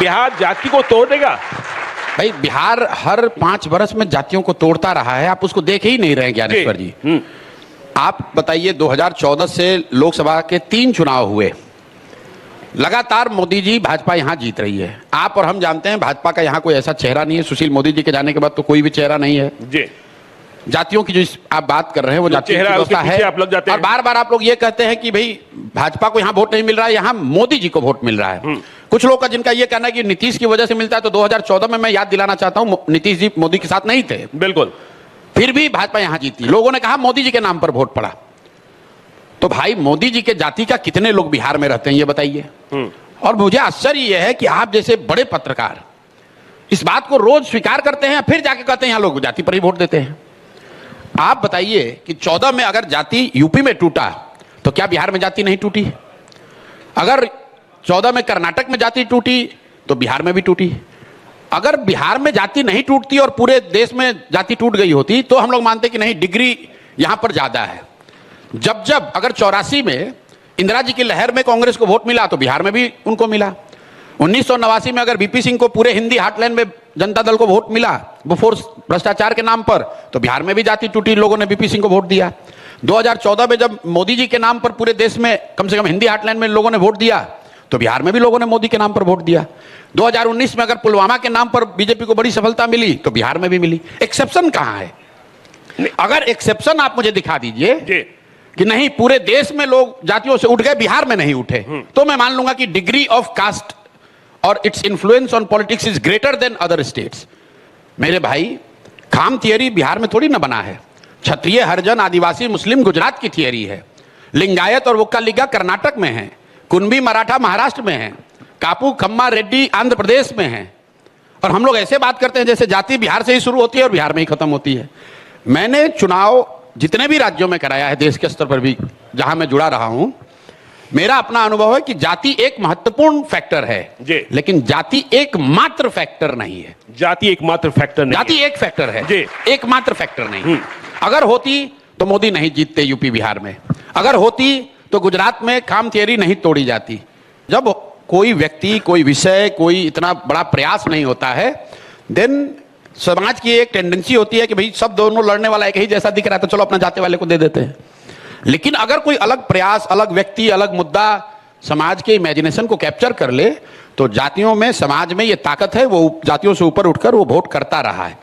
बिहार जाति को तोड़ देगा? भाई बिहार हर 5 वर्ष में जातियों को तोड़ता रहा है, आप उसको देख ही नहीं रहे ज्ञानेश्वर जी। आप बताइए 2014 से लोकसभा के 3 चुनाव हुए, लगातार मोदी जी भाजपा यहां जीत रही है। आप और हम जानते हैं भाजपा का यहां कोई ऐसा चेहरा नहीं है, सुशील मोदी जी के जाने के बाद तो कोई भी चेहरा नहीं है जी। जातियों की जो आप बात कर रहे हैं वो जातियों की व्यवस्था है। आप लग जाते हैं। और बार बार आप लोग ये कहते हैं कि भाई भाजपा को यहां वोट नहीं मिल रहा है, यहां मोदी जी को वोट मिल रहा है। कुछ लोग का जिनका ये कहना है कि नीतीश की वजह से मिलता है, तो 2014 में मैं याद दिलाना चाहता हूं नीतीश जी मोदी के साथ नहीं थे, बिल्कुल, फिर भी भाजपा यहां जीती। लोगों ने कहा मोदी जी के नाम पर वोट पड़ा। तो भाई मोदी जी के जाति का कितने लोग बिहार में रहते हैं ये बताइए। और मुझे आश्चर्य यह है कि आप जैसे बड़े पत्रकार इस बात को रोज स्वीकार करते हैं, फिर जाके कहते हैं यहां लोग जाति पर ही वोट देते हैं। आप बताइए कि 14 में अगर जाति यूपी में टूटा तो क्या बिहार में जाति नहीं टूटी? अगर 14 में कर्नाटक में जाति टूटी तो बिहार में भी टूटी। अगर बिहार में जाति नहीं टूटती और पूरे देश में जाति टूट गई होती तो हम लोग मानते कि नहीं डिग्री यहां पर ज्यादा है। जब अगर 84 में इंदिरा जी की लहर में कांग्रेस को वोट मिला तो बिहार में भी उनको मिला। 1989 में अगर बीपी सिंह को पूरे हिंदी हार्टलैंड में जनता दल को वोट मिला वो फोर्स भ्रष्टाचार के नाम पर, तो बिहार में भी जाति टूटी, लोगों ने बीपी सिंह को वोट दिया। 2014 में जब मोदी जी के नाम पर पूरे देश में कम से कम हिंदी हार्टलैंड में लोगों ने वोट दिया तो बिहार में भी लोगों ने मोदी के नाम पर वोट दिया। 2019 में अगर पुलवामा के नाम पर बीजेपी को बड़ी सफलता मिली तो बिहार में भी मिली। एक्सेप्शन कहां है? अगर एक्सेप्शन आप मुझे दिखा दीजिए कि नहीं पूरे देश में लोग जातियों से उठ गए, बिहार में नहीं उठे, तो मैं मान लूंगा कि डिग्री ऑफ कास्ट और its influence on politics is greater than other states. मेरे भाई खाम थियरी बिहार में थोड़ी ना बना है। क्षत्रिय, हरिजन, आदिवासी, मुस्लिम गुजरात की थियरी है। लिंगायत और वोक्कालिगा कर्नाटक में है। कुनबी मराठा महाराष्ट्र में है। कापू, खम्मा, रेड्डी आंध्र प्रदेश में है। और हम लोग ऐसे बात करते हैं जैसे जाति बिहार से ही शुरू होती है और बिहार में ही खत्म होती है। मैंने चुनाव जितने भी राज्यों में कराया है देश के स्तर पर भी जहां मैं जुड़ा रहा हूं, मेरा अपना अनुभव है कि जाति एक महत्वपूर्ण फैक्टर है, लेकिन जाति एकमात्र फैक्टर नहीं है। जाति एकमात्र फैक्टर नहीं, जाति एक फैक्टर है, एकमात्र फैक्टर नहीं। अगर होती तो मोदी नहीं जीतते यूपी बिहार में। अगर होती तो गुजरात में खाम थियरी नहीं तोड़ी जाती। जब कोई व्यक्ति, कोई विषय, कोई इतना बड़ा प्रयास नहीं होता है, देन समाज की एक टेंडेंसी होती है कि भाई सब दोनों लड़ने वाला एक ही जैसा दिख रहा है तो चलो अपना जाते वाले को दे देते हैं। लेकिन अगर कोई अलग प्रयास, अलग व्यक्ति, अलग मुद्दा समाज के इमेजिनेशन को कैप्चर कर ले तो जातियों में, समाज में ये ताकत है, वो जातियों से ऊपर उठकर वो वोट करता रहा है।